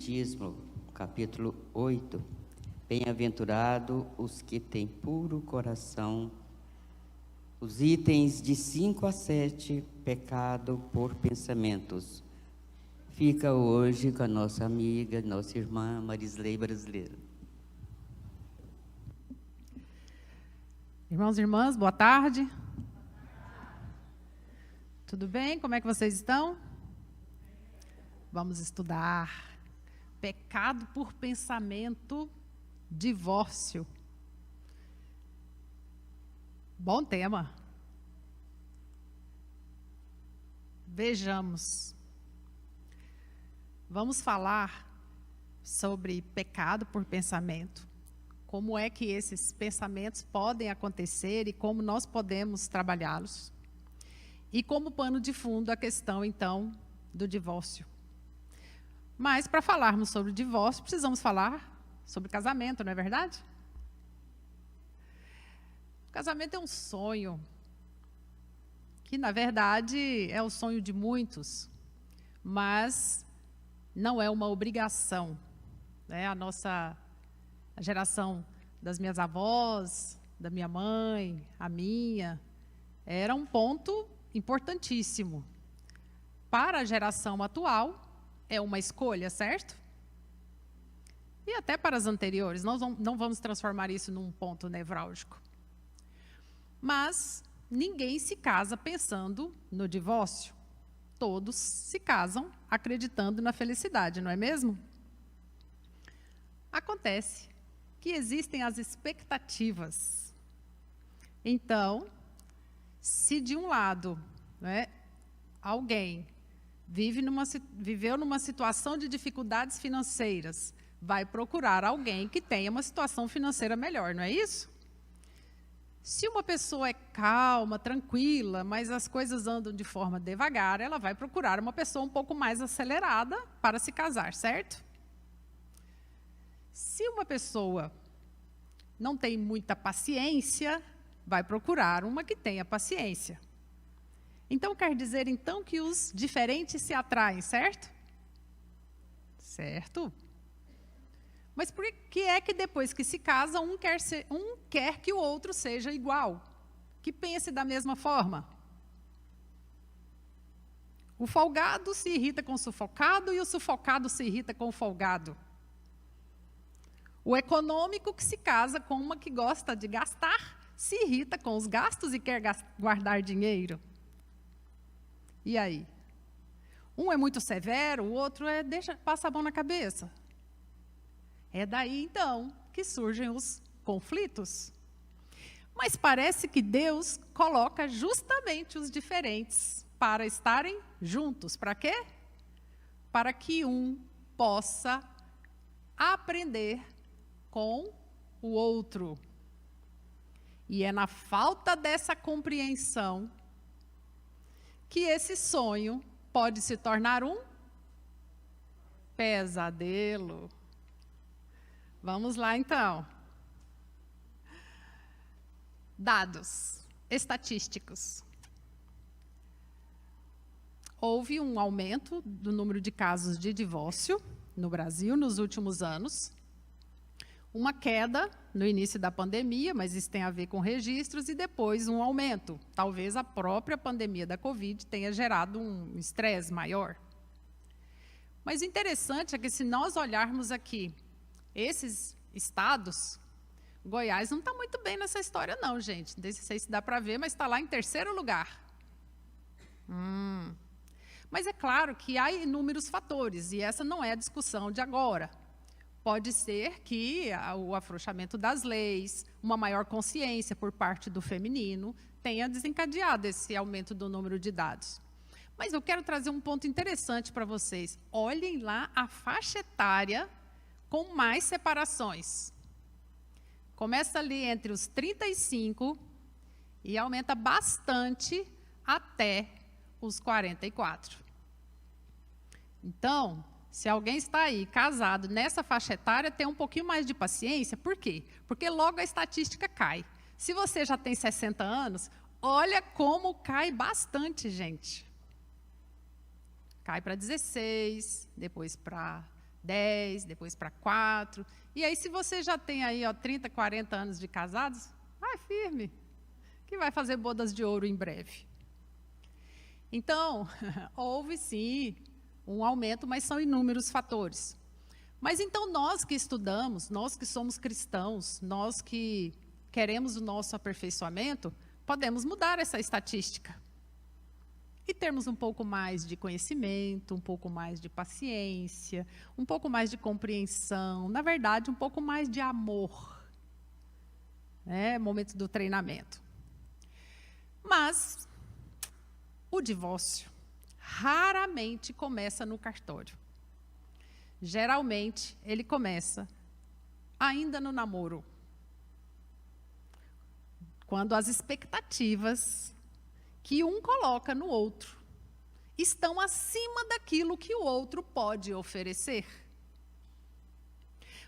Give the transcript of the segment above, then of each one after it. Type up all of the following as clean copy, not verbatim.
Espiritismo, capítulo 8. Bem-aventurado os que têm puro coração. Os itens de 5 a 7, pecado por pensamentos. Fica hoje com a nossa amiga, nossa irmã Marisley Brasileira. Irmãos e irmãs, boa tarde. Tudo bem? Como é que vocês estão? Vamos estudar. Pecado por pensamento, divórcio. Bom tema. Vejamos. Vamos falar sobre pecado por pensamento. Como é que esses pensamentos podem acontecer e como nós podemos trabalhá-los. E como pano de fundo a questão, então, do divórcio. Mas, para falarmos sobre divórcio, precisamos falar sobre casamento, não é verdade? O casamento é um sonho, que, na verdade, é o sonho de muitos, mas não é uma obrigação. Né? A geração das minhas avós, da minha mãe, a minha, era um ponto importantíssimo. Para a geração atual, é uma escolha, certo? E até para as anteriores, nós não vamos transformar isso num ponto nevrálgico. Mas ninguém se casa pensando no divórcio. Todos se casam acreditando na felicidade, não é mesmo? Acontece que existem as expectativas. Então, se de um lado, né, alguém viveu numa situação de dificuldades financeiras, vai procurar alguém que tenha uma situação financeira melhor, não é isso? Se uma pessoa é calma, tranquila, mas as coisas andam de forma devagar, ela vai procurar uma pessoa um pouco mais acelerada para se casar, certo? Se uma pessoa não tem muita paciência, vai procurar uma que tenha paciência. Então, quer dizer, então, que os diferentes se atraem, certo? Certo. Mas por que é que depois que se casa, um quer que o outro seja igual? Que pense da mesma forma? O folgado se irrita com o sufocado e o sufocado se irrita com o folgado. O econômico que se casa com uma que gosta de gastar, se irrita com os gastos e quer guardar dinheiro. E aí? Um é muito severo, o outro passa a mão na cabeça. É daí, então, que surgem os conflitos. Mas parece que Deus coloca justamente os diferentes para estarem juntos. Para quê? Para que um possa aprender com o outro. E é na falta dessa compreensão que esse sonho pode se tornar um pesadelo. Vamos lá, então. Dados estatísticos. Houve um aumento do número de casos de divórcio no Brasil nos últimos anos. Uma queda no início da pandemia, mas isso tem a ver com registros, e depois um aumento. Talvez a própria pandemia da Covid tenha gerado um estresse maior. Mas o interessante é que, se nós olharmos aqui esses estados, Goiás não está muito bem nessa história não, gente. Não sei se dá para ver, mas está lá em 3º lugar. Mas é claro que há inúmeros fatores, e essa não é a discussão de agora. Pode ser que o afrouxamento das leis, uma maior consciência por parte do feminino, tenha desencadeado esse aumento do número de dados. Mas eu quero trazer um ponto interessante para vocês. Olhem lá a faixa etária com mais separações. Começa ali entre os 35 e aumenta bastante até os 44. Então, se alguém está aí casado nessa faixa etária, tem um pouquinho mais de paciência. Por quê? Porque logo a estatística cai. Se você já tem 60 anos, olha como cai bastante, gente. Cai para 16, depois para 10, depois para 4. E aí, se você já tem aí 30, 40 anos de casados, vai firme, que vai fazer bodas de ouro em breve. Então, houve sim um aumento, mas são inúmeros fatores. Mas então nós que estudamos, nós que somos cristãos, nós que queremos o nosso aperfeiçoamento, podemos mudar essa estatística. E termos um pouco mais de conhecimento, um pouco mais de paciência, um pouco mais de compreensão, na verdade, um pouco mais de amor. Momento do treinamento. Mas o divórcio raramente começa no cartório. Geralmente, ele começa ainda no namoro. Quando as expectativas que um coloca no outro estão acima daquilo que o outro pode oferecer.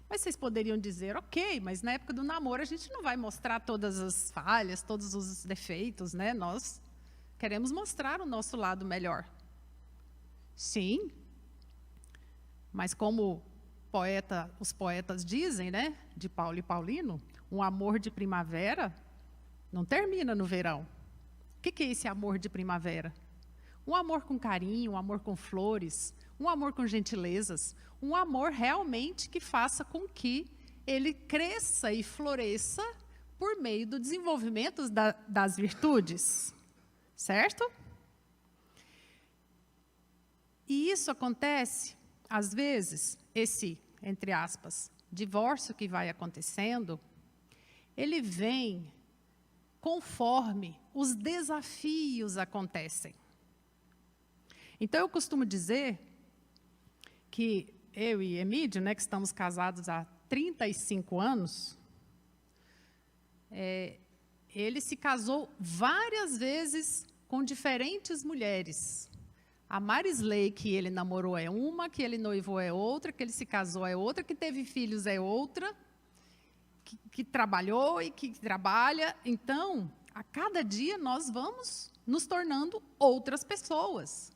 Mas vocês poderiam dizer, ok, mas na época do namoro a gente não vai mostrar todas as falhas, todos os defeitos, né? Nós queremos mostrar o nosso lado melhor. Sim, mas como os poetas dizem, né? De Paulo e Paulino, um amor de primavera não termina no verão. O que é esse amor de primavera? Um amor com carinho, um amor com flores, um amor com gentilezas, um amor realmente que faça com que ele cresça e floresça por meio do desenvolvimento das virtudes. Certo? E isso acontece, às vezes, esse, entre aspas, divórcio que vai acontecendo, ele vem conforme os desafios acontecem. Então, eu costumo dizer que eu e Emídio, né, que estamos casados há 35 anos, ele se casou várias vezes com diferentes mulheres. A Marisley, que ele namorou, é uma, que ele noivou é outra, que ele se casou é outra, que teve filhos é outra, que trabalhou e que trabalha. Então, a cada dia nós vamos nos tornando outras pessoas.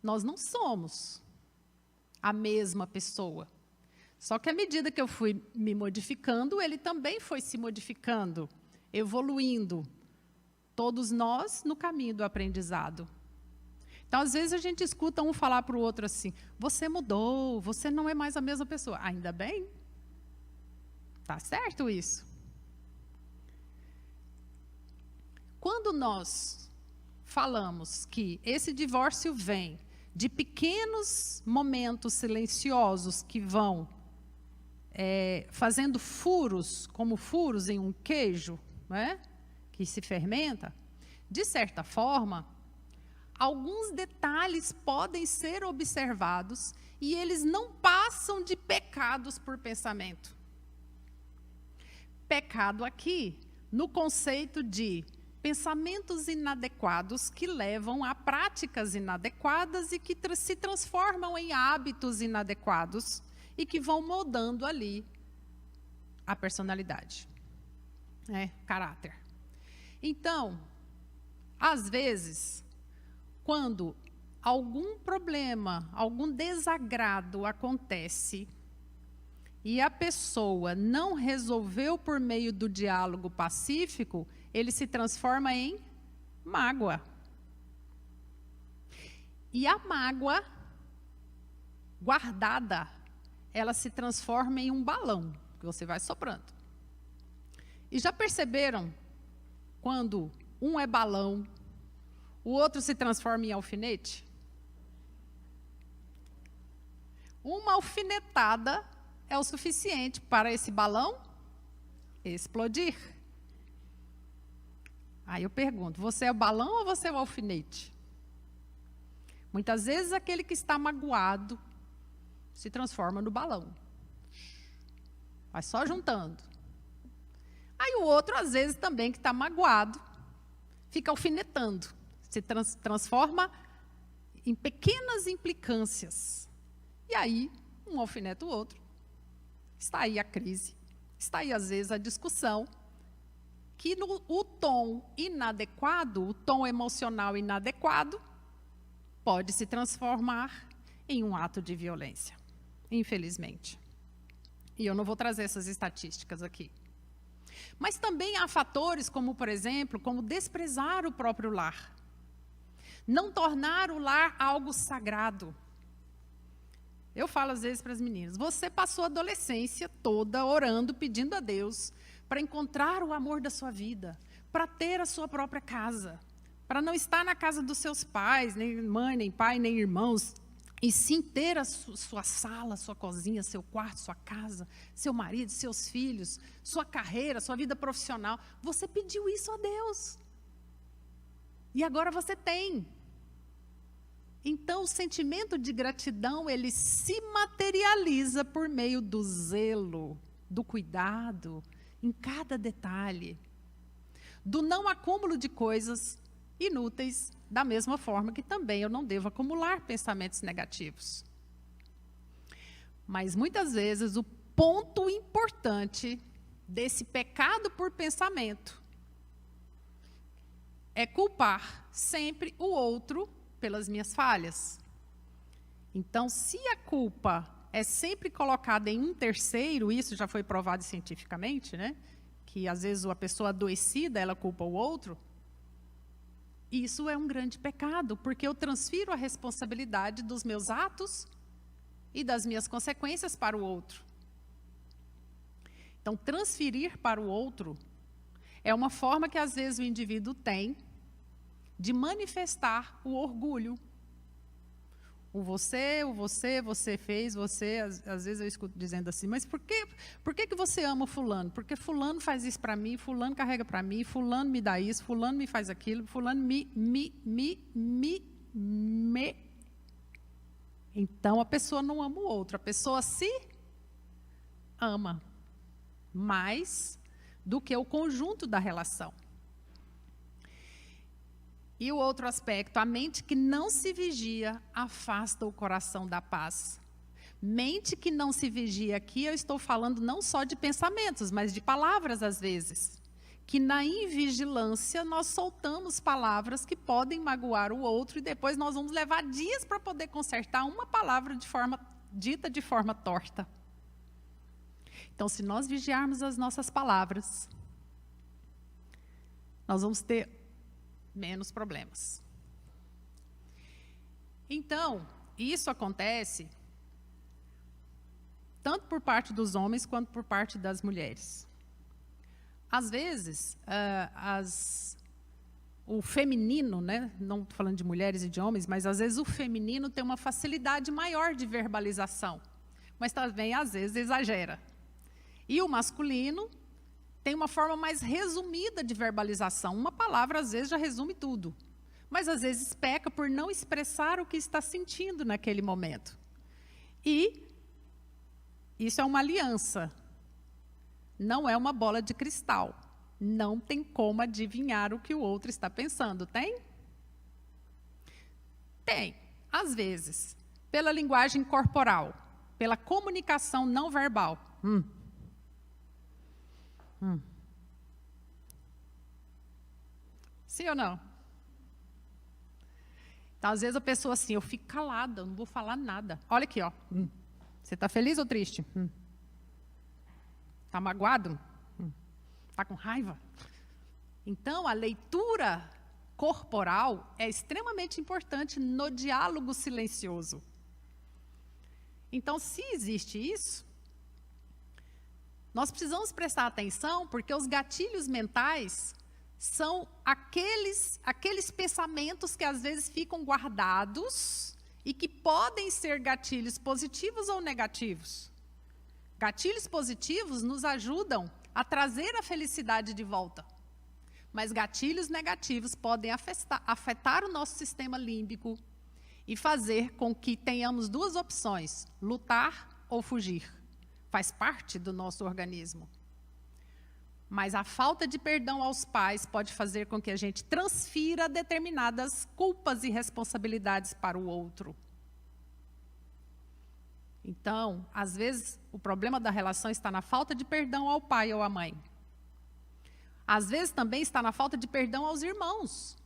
Nós não somos a mesma pessoa. Só que à medida que eu fui me modificando, ele também foi se modificando, evoluindo. Todos nós no caminho do aprendizado. Então, às vezes, a gente escuta um falar para o outro assim, você mudou, você não é mais a mesma pessoa. Ainda bem. Tá certo isso? Quando nós falamos que esse divórcio vem de pequenos momentos silenciosos que vão fazendo furos, como furos em um queijo, né, que se fermenta, de certa forma, alguns detalhes podem ser observados e eles não passam de pecados por pensamento. Pecado aqui, no conceito de pensamentos inadequados que levam a práticas inadequadas e que se transformam em hábitos inadequados e que vão moldando ali a personalidade, caráter. Então, às vezes, quando algum problema, algum desagrado acontece e a pessoa não resolveu por meio do diálogo pacífico, ele se transforma em mágoa. E a mágoa guardada, ela se transforma em um balão, que você vai soprando. E já perceberam quando um é balão, o outro se transforma em alfinete? Uma alfinetada é o suficiente para esse balão explodir. Aí eu pergunto, você é o balão ou você é o alfinete? Muitas vezes aquele que está magoado se transforma no balão. Vai só juntando. Aí o outro, às vezes, também que está magoado, fica alfinetando. Se transforma em pequenas implicâncias. E aí, um alfineta o outro. Está aí a crise. Está aí, às vezes, a discussão. Que o tom inadequado, o tom emocional inadequado, pode se transformar em um ato de violência. infelizmente. E eu não vou trazer essas estatísticas aqui. Mas também há fatores como, por exemplo, como desprezar o próprio lar. Não tornar o lar algo sagrado. Eu falo às vezes para as meninas, você passou a adolescência toda orando, pedindo a Deus para encontrar o amor da sua vida, para ter a sua própria casa, para não estar na casa dos seus pais, nem mãe, nem pai, nem irmãos, e sim ter a sua sala, sua cozinha, seu quarto, sua casa, seu marido, seus filhos, sua carreira, sua vida profissional. Você pediu isso a Deus. E agora você tem. Então, o sentimento de gratidão, ele se materializa por meio do zelo, do cuidado, em cada detalhe, do não acúmulo de coisas inúteis, da mesma forma que também eu não devo acumular pensamentos negativos. Mas, muitas vezes, o ponto importante desse pecado por pensamento é culpar sempre o outro pelas minhas falhas. Então, se a culpa é sempre colocada em um terceiro, isso já foi provado cientificamente, né? Que às vezes a pessoa adoecida, ela culpa o outro. Isso é um grande pecado, porque eu transfiro a responsabilidade dos meus atos e das minhas consequências para o outro. Então, transferir para o outro é uma forma que às vezes o indivíduo tem de manifestar o orgulho. Você fez, às vezes eu escuto dizendo assim, mas por que você ama fulano? Porque fulano faz isso para mim, fulano carrega para mim, fulano me dá isso, fulano me faz aquilo, fulano me. Então a pessoa não ama o outro, a pessoa se ama mais do que o conjunto da relação. E o outro aspecto, a mente que não se vigia, afasta o coração da paz. Mente que não se vigia, aqui eu estou falando não só de pensamentos, mas de palavras às vezes. Que na invigilância nós soltamos palavras que podem magoar o outro e depois nós vamos levar dias para poder consertar uma palavra dita de forma torta. Então, se nós vigiarmos as nossas palavras, nós vamos ter menos problemas. Então, isso acontece tanto por parte dos homens quanto por parte das mulheres. Às vezes, o feminino, né? Não estou falando de mulheres e de homens, mas às vezes o feminino tem uma facilidade maior de verbalização, mas também às vezes exagera. E o masculino tem uma forma mais resumida de verbalização. Uma palavra, às vezes, já resume tudo. Mas, às vezes, peca por não expressar o que está sentindo naquele momento. E isso é uma aliança. Não é uma bola de cristal. Não tem como adivinhar o que o outro está pensando. Tem? Tem. Às vezes. Pela linguagem corporal. Pela comunicação não verbal. Sim ou não? Então, às vezes a pessoa assim, eu fico calada, eu não vou falar nada. Olha aqui, ó. Você está feliz ou triste? Está magoado? Está com raiva? Então, a leitura corporal é extremamente importante no diálogo silencioso. Então, se existe isso, nós precisamos prestar atenção, porque os gatilhos mentais são aqueles pensamentos que às vezes ficam guardados e que podem ser gatilhos positivos ou negativos. Gatilhos positivos nos ajudam a trazer a felicidade de volta. Mas gatilhos negativos podem afetar o nosso sistema límbico e fazer com que tenhamos duas opções, lutar ou fugir. Faz parte do nosso organismo. Mas a falta de perdão aos pais pode fazer com que a gente transfira determinadas culpas e responsabilidades para o outro. Então, às vezes, o problema da relação está na falta de perdão ao pai ou à mãe. Às vezes, também está na falta de perdão aos irmãos.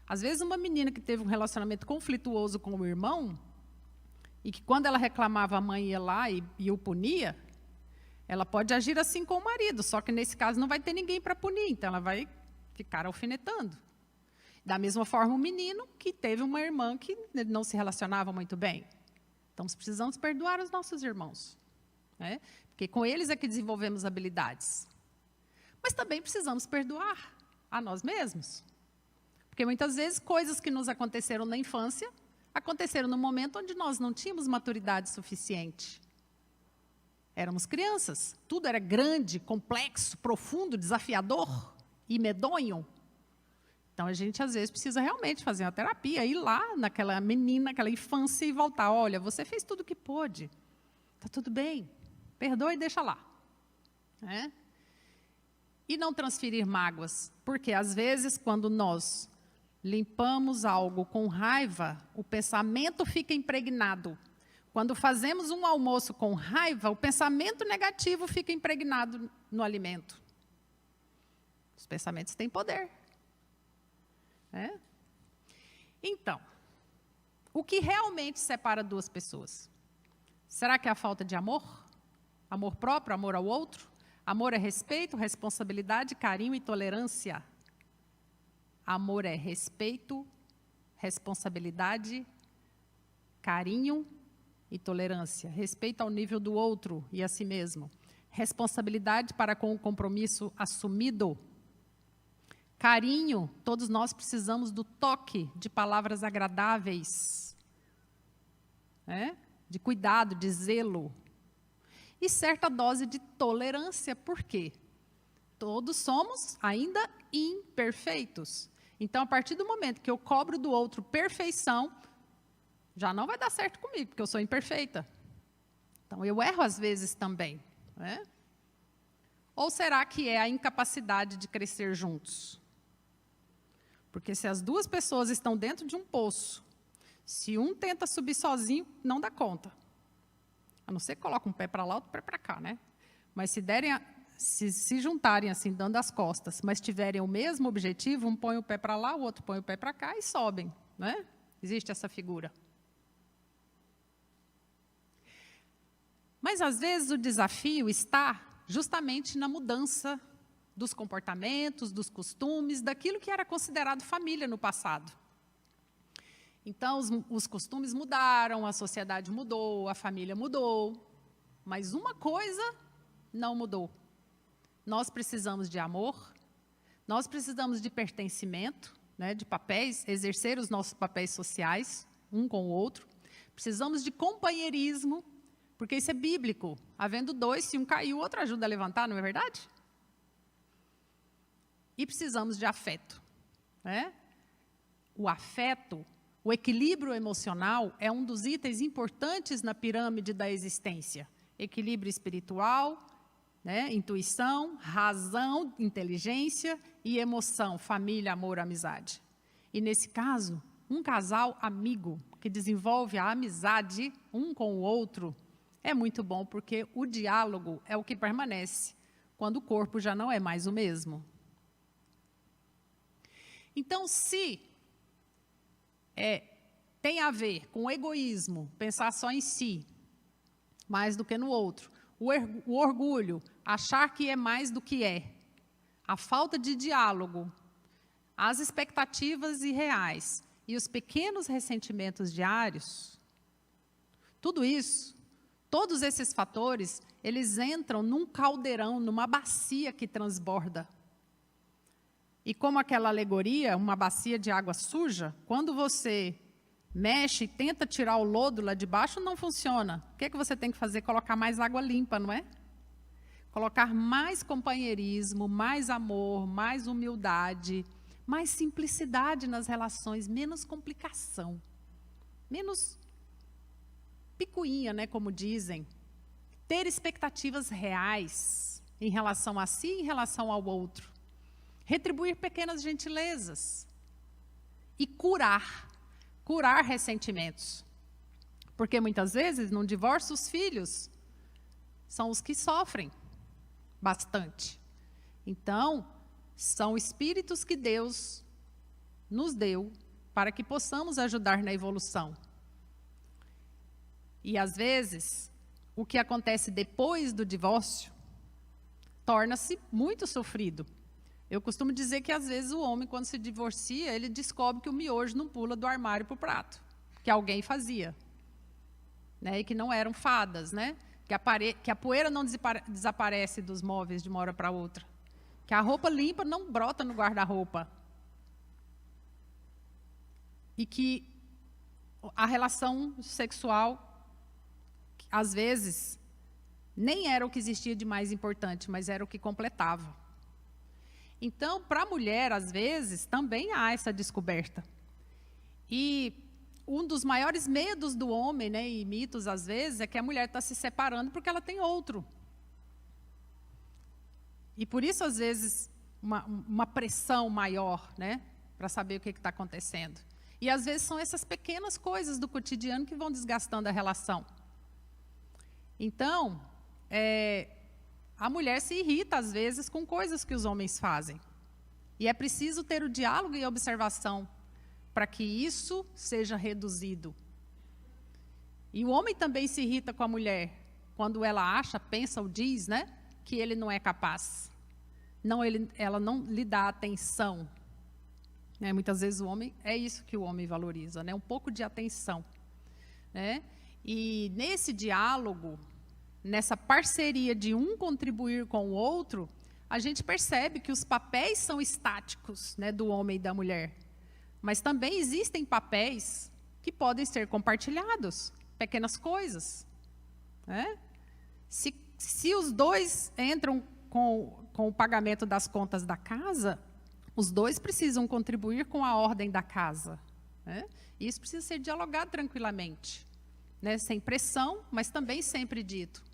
Às vezes, uma menina que teve um relacionamento conflituoso com o irmão, e que quando ela reclamava, a mãe ia lá e o punia, ela pode agir assim com o marido, só que nesse caso não vai ter ninguém para punir, então ela vai ficar alfinetando. Da mesma forma, o menino que teve uma irmã que não se relacionava muito bem. Então, precisamos perdoar os nossos irmãos, né? Porque com eles é que desenvolvemos habilidades. Mas também precisamos perdoar a nós mesmos. Porque muitas vezes coisas que nos aconteceram na infância, aconteceram no momento onde nós não tínhamos maturidade suficiente. Éramos crianças, tudo era grande, complexo, profundo, desafiador e medonho. Então, a gente, às vezes, precisa realmente fazer uma terapia, ir lá naquela menina, naquela infância e voltar. Olha, você fez tudo o que pôde. Está tudo bem. Perdoa e deixa lá. É? E não transferir mágoas. Porque, às vezes, quando nós limpamos algo com raiva, o pensamento fica impregnado. Quando fazemos um almoço com raiva, o pensamento negativo fica impregnado no alimento. Os pensamentos têm poder. É? Então, o que realmente separa duas pessoas? Será que é a falta de amor? Amor próprio, amor ao outro? Amor é respeito, responsabilidade, carinho e tolerância. Amor é respeito, responsabilidade, carinho e tolerância. Respeito ao nível do outro e a si mesmo. Responsabilidade para com o compromisso assumido. Carinho, todos nós precisamos do toque de palavras agradáveis, né? De cuidado, de zelo. E certa dose de tolerância, por quê? Todos somos ainda imperfeitos. Então, a partir do momento que eu cobro do outro perfeição, já não vai dar certo comigo, porque eu sou imperfeita. Então, eu erro às vezes também, né? Ou será que é a incapacidade de crescer juntos? Porque se as duas pessoas estão dentro de um poço, se um tenta subir sozinho, não dá conta. A não ser que coloque um pé para lá, outro pé para cá, né? Mas se juntarem assim, dando as costas, mas tiverem o mesmo objetivo, um põe o pé para lá, o outro põe o pé para cá e sobem, né? Existe essa figura. Mas, às vezes, o desafio está justamente na mudança dos comportamentos, dos costumes, daquilo que era considerado família no passado. Então, os costumes mudaram, a sociedade mudou, a família mudou, mas uma coisa não mudou. Nós precisamos de amor, nós precisamos de pertencimento, né, de papéis, exercer os nossos papéis sociais, um com o outro. Precisamos de companheirismo, porque isso é bíblico. Havendo dois, se um cair, o outro ajuda a levantar, não é verdade? E precisamos de afeto, né? O afeto, o equilíbrio emocional é um dos itens importantes na pirâmide da existência. Equilíbrio espiritual, né? Intuição, razão, inteligência e emoção, família, amor, amizade. E nesse caso, um casal amigo que desenvolve a amizade um com o outro é muito bom, porque o diálogo é o que permanece quando o corpo já não é mais o mesmo. Então, se tem a ver com o egoísmo, pensar só em si, mais do que no outro, o orgulho, achar que é mais do que é, a falta de diálogo, as expectativas irreais e os pequenos ressentimentos diários, tudo isso, todos esses fatores, eles entram num caldeirão, numa bacia que transborda. E como aquela alegoria, uma bacia de água suja, quando você mexe e tenta tirar o lodo lá de baixo, não funciona. O que é que você tem que fazer? Colocar mais água limpa, não é? Colocar mais companheirismo, mais amor, mais humildade, mais simplicidade nas relações, menos complicação, menos picuinha, né, como dizem. Ter expectativas reais em relação a si e em relação ao outro. Retribuir pequenas gentilezas e curar ressentimentos. Porque muitas vezes, num divórcio, os filhos são os que sofrem bastante. Então, são espíritos que Deus nos deu para que possamos ajudar na evolução. E, às vezes, o que acontece depois do divórcio torna-se muito sofrido. Eu costumo dizer que, às vezes, o homem, quando se divorcia, ele descobre que o miojo não pula do armário para o prato, que alguém fazia, né? E que não eram fadas, né? Que a poeira não desaparece dos móveis de uma hora para outra, que a roupa limpa não brota no guarda-roupa, e que a relação sexual, às vezes, nem era o que existia de mais importante, mas era o que completava. Então, para a mulher, às vezes, também há essa descoberta. E um dos maiores medos do homem, né, e mitos, às vezes, é que a mulher está se separando porque ela tem outro. E por isso, às vezes, uma pressão maior, né, para saber o que está acontecendo. E, às vezes, são essas pequenas coisas do cotidiano que vão desgastando a relação. Então, a mulher se irrita, às vezes, com coisas que os homens fazem. E é preciso ter o diálogo e a observação para que isso seja reduzido. E o homem também se irrita com a mulher quando ela acha, pensa ou diz, né, que ele não é capaz. Ela não lhe dá atenção. Né? Muitas vezes o homem, é isso que o homem valoriza, né? Um pouco de atenção. Né? E nesse diálogo, nessa parceria de um contribuir com o outro, a gente percebe que os papéis são estáticos, né, do homem e da mulher. Mas também existem papéis que podem ser compartilhados, pequenas coisas. Né? Se os dois entram com o pagamento das contas da casa, os dois precisam contribuir com a ordem da casa. Né? E isso precisa ser dialogado tranquilamente, né? Sem pressão, mas também sempre dito.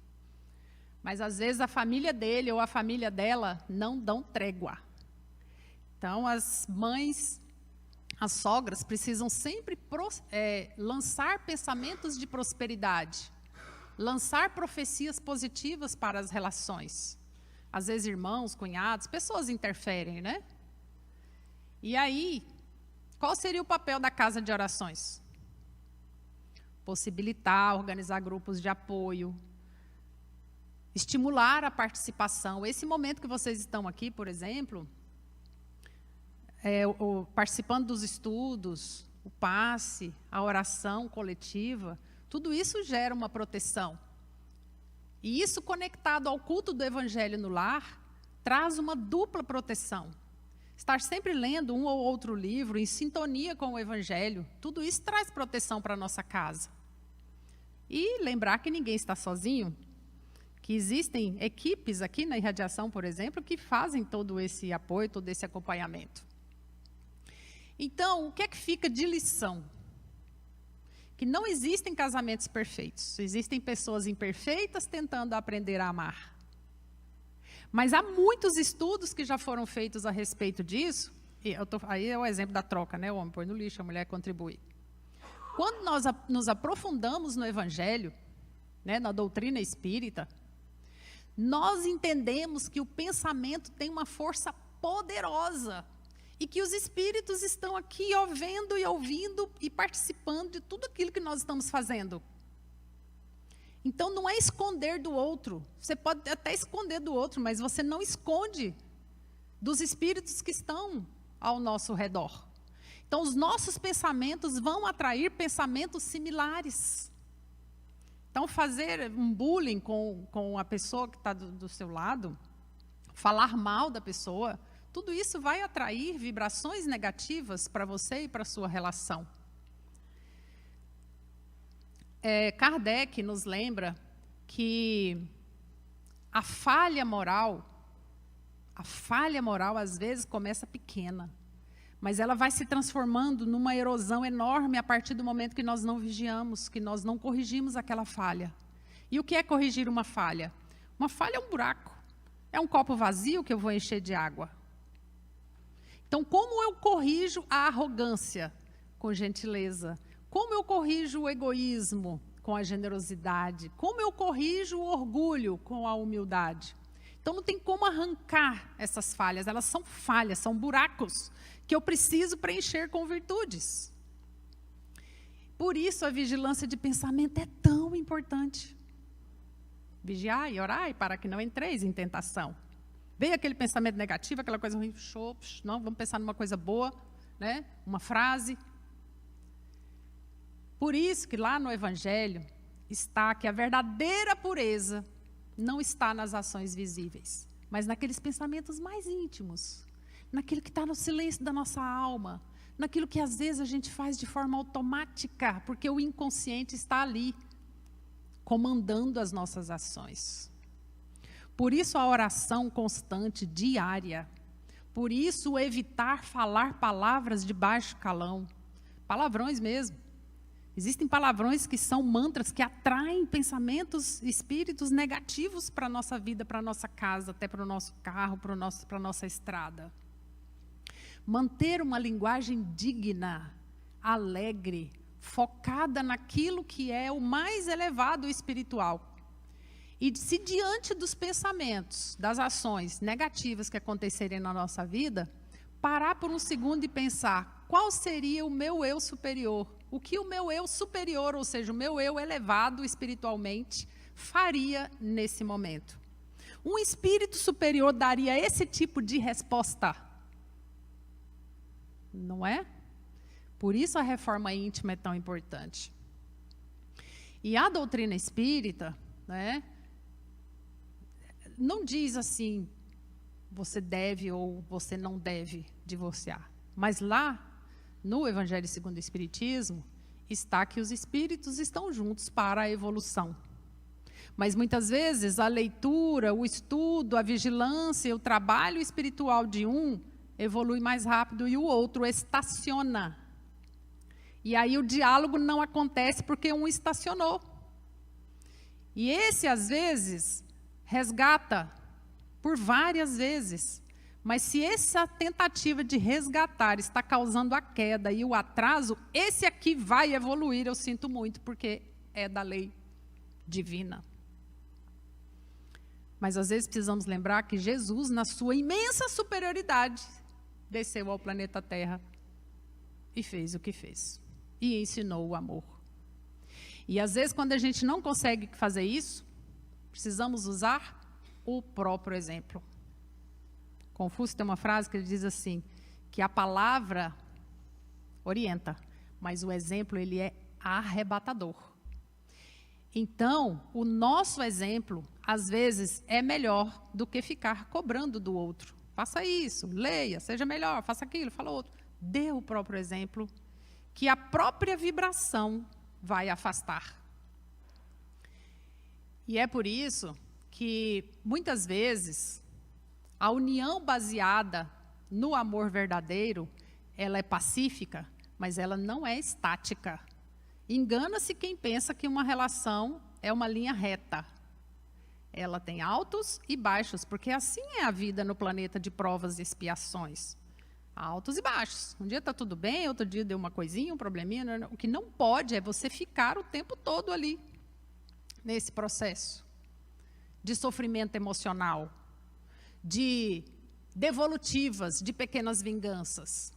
Mas, às vezes, a família dele ou a família dela não dão trégua. Então, as mães, as sogras, precisam sempre lançar pensamentos de prosperidade, lançar profecias positivas para as relações. Às vezes, irmãos, cunhados, pessoas interferem, né? E aí, qual seria o papel da casa de orações? Possibilitar, organizar grupos de apoio, estimular a participação. Esse momento que vocês estão aqui, por exemplo, participando dos estudos, o passe, a oração coletiva, tudo isso gera uma proteção. E isso, conectado ao culto do Evangelho no lar, traz uma dupla proteção. Estar sempre lendo um ou outro livro em sintonia com o Evangelho, tudo isso traz proteção para a nossa casa. E lembrar que ninguém está sozinho, que existem equipes aqui na Irradiação, por exemplo, que fazem todo esse apoio, todo esse acompanhamento. Então, o que é que fica de lição? Que não existem casamentos perfeitos, existem pessoas imperfeitas tentando aprender a amar. Mas há muitos estudos que já foram feitos a respeito disso, aí é o exemplo da troca, né? O homem põe no lixo, a mulher contribui. Quando nós nos aprofundamos no Evangelho, né, na doutrina espírita, nós entendemos que o pensamento tem uma força poderosa e que os espíritos estão aqui vendo e ouvindo e participando de tudo aquilo que nós estamos fazendo. Então, não é esconder do outro. Você pode até esconder do outro, mas você não esconde dos espíritos que estão ao nosso redor. Então, os nossos pensamentos vão atrair pensamentos similares. Então, fazer um bullying com a pessoa que está do seu lado, falar mal da pessoa, tudo isso vai atrair vibrações negativas para você e para a sua relação. Kardec nos lembra que a falha moral às vezes começa pequena, mas ela vai se transformando numa erosão enorme a partir do momento que nós não vigiamos, que nós não corrigimos aquela falha. E o que é corrigir uma falha? Uma falha é um buraco, é um copo vazio que eu vou encher de água. Então, como eu corrijo a arrogância? Com gentileza. Como eu corrijo o egoísmo? Com a generosidade. Como eu corrijo o orgulho? Com a humildade. Então, não tem como arrancar essas falhas. Elas são falhas, são buracos que eu preciso preencher com virtudes. Por isso a vigilância de pensamento é tão importante. Vigiai e orai para que não entreis em tentação. Veio aquele pensamento negativo, aquela coisa ruim, não, vamos pensar numa coisa boa, né? Uma frase. Por isso que lá no Evangelho está que a verdadeira pureza não está nas ações visíveis, mas naqueles pensamentos mais íntimos, naquilo que está no silêncio da nossa alma, naquilo que às vezes a gente faz de forma automática, porque o inconsciente está ali, comandando as nossas ações. Por isso a oração constante, diária. Por isso evitar falar palavras de baixo calão. Palavrões mesmo. Existem palavrões que são mantras que atraem pensamentos, espíritos negativos para a nossa vida, para a nossa casa, até para o nosso carro, para a nossa estrada. Manter uma linguagem digna, alegre, focada naquilo que é o mais elevado espiritual. E se diante dos pensamentos, das ações negativas que acontecerem na nossa vida, parar por um segundo e pensar, qual seria o meu eu superior? O que o meu eu superior, ou seja, o meu eu elevado espiritualmente, faria nesse momento? Um espírito superior daria esse tipo de resposta? Não é? Por isso a reforma íntima é tão importante. E a doutrina espírita, né, não diz assim, você deve ou você não deve divorciar. Mas lá, no Evangelho segundo o Espiritismo, está que os espíritos estão juntos para a evolução. Mas muitas vezes a leitura, o estudo, a vigilância, o trabalho espiritual de um evolui mais rápido e o outro estaciona. E aí o diálogo não acontece porque um estacionou. E esse, às vezes, resgata por várias vezes. Mas se essa tentativa de resgatar está causando a queda e o atraso, esse aqui vai evoluir, eu sinto muito, porque é da lei divina. Mas às vezes precisamos lembrar que Jesus, na sua imensa superioridade, desceu ao planeta Terra e fez o que fez. E ensinou o amor. E às vezes, quando a gente não consegue fazer isso, precisamos usar o próprio exemplo. Confúcio tem uma frase que ele diz assim, que a palavra orienta, mas o exemplo ele é arrebatador. Então, o nosso exemplo, às vezes, é melhor do que ficar cobrando do outro. Faça isso, leia, seja melhor, faça aquilo, fala outro. Dê o próprio exemplo, que a própria vibração vai afastar. E é por isso que, muitas vezes, a união baseada no amor verdadeiro, ela é pacífica, mas ela não é estática. Engana-se quem pensa que uma relação é uma linha reta. Ela tem altos e baixos, porque assim é a vida no planeta de provas e expiações. Altos e baixos. Um dia está tudo bem, outro dia deu uma coisinha, um probleminha. O que não pode é você ficar o tempo todo ali, nesse processo de sofrimento emocional, de devolutivas, de pequenas vinganças.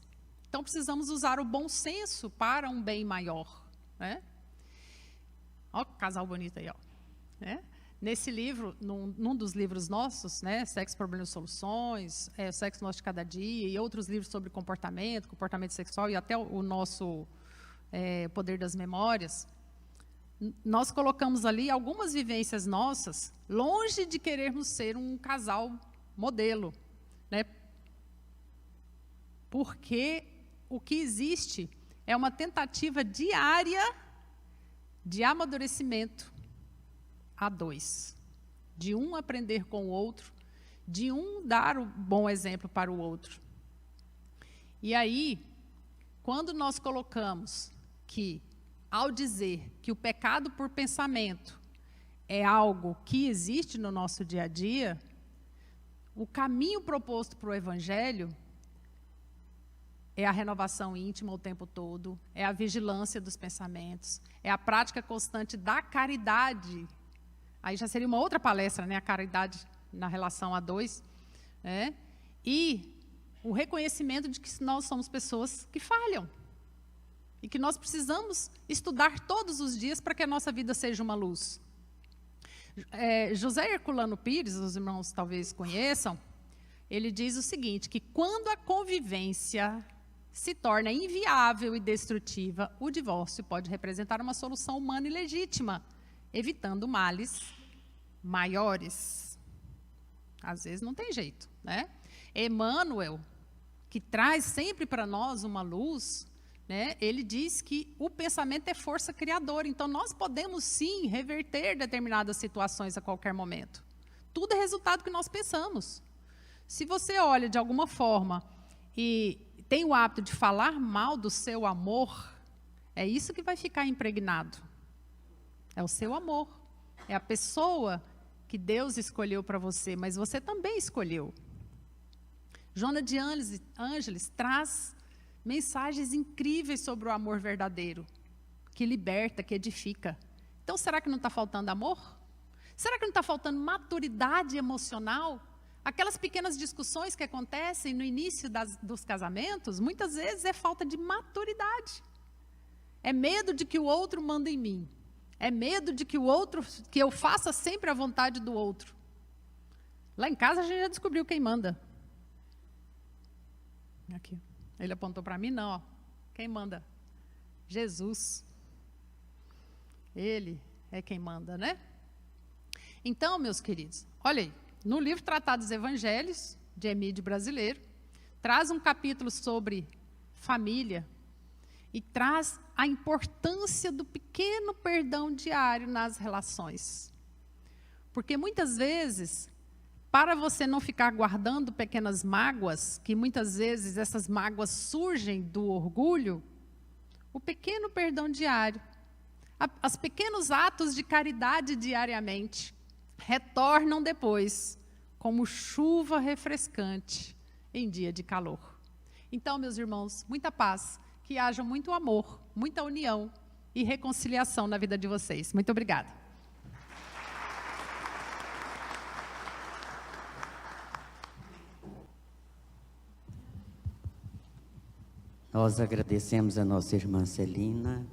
Então, precisamos usar o bom senso para um bem maior. Né? Olha que casal bonito aí. Ó. Né? Nesse livro, num dos livros nossos, né, Sexo, Problemas e Soluções, Sexo Nosso de Cada Dia, e outros livros sobre comportamento sexual, e até o nosso Poder das Memórias, nós colocamos ali algumas vivências nossas, longe de querermos ser um casal modelo, né? Porque o que existe é uma tentativa diária de amadurecimento a dois, de um aprender com o outro, de um dar o bom exemplo para o outro. E aí, quando nós colocamos que, ao dizer que o pecado por pensamento é algo que existe no nosso dia a dia, o caminho proposto para o Evangelho é a renovação íntima o tempo todo, é a vigilância dos pensamentos, é a prática constante da caridade. Aí já seria uma outra palestra, né? A caridade na relação a dois. Né? E o reconhecimento de que nós somos pessoas que falham. e que nós precisamos estudar todos os dias para que a nossa vida seja uma luz. José Herculano Pires, os irmãos talvez conheçam, ele diz o seguinte, que quando a convivência se torna inviável e destrutiva, o divórcio pode representar uma solução humana e legítima, evitando males maiores. Às vezes não tem jeito, né? Emmanuel, que traz sempre para nós uma luz, né? Ele diz que o pensamento é força criadora, então nós podemos sim reverter determinadas situações a qualquer momento. Tudo é resultado que nós pensamos. Se você olha de alguma forma e tem o hábito de falar mal do seu amor, é isso que vai ficar impregnado. É o seu amor. É a pessoa que Deus escolheu para você, mas você também escolheu. Joana de Ângeles traz mensagens incríveis sobre o amor verdadeiro, que liberta, que edifica. Então, será que não está faltando amor? Será que não está faltando maturidade emocional? Aquelas pequenas discussões que acontecem no início dos casamentos, muitas vezes é falta de maturidade. É medo de que o outro manda em mim. É medo de que eu faça sempre a vontade do outro. Lá em casa a gente já descobriu quem manda. Aqui. Ele apontou para mim, não. Ó. Quem manda? Jesus. Ele é quem manda, né? Então, meus queridos, olha aí. No livro Tratado dos Evangelhos, de Emídio Brasileiro, traz um capítulo sobre família e traz a importância do pequeno perdão diário nas relações. Porque muitas vezes, para você não ficar guardando pequenas mágoas, que muitas vezes essas mágoas surgem do orgulho, o pequeno perdão diário, os pequenos atos de caridade diariamente, retornam depois como chuva refrescante em dia de calor. Então, meus irmãos, muita paz, que haja muito amor, muita união e reconciliação na vida de vocês. Muito obrigada. Nós agradecemos a nossa irmã Celina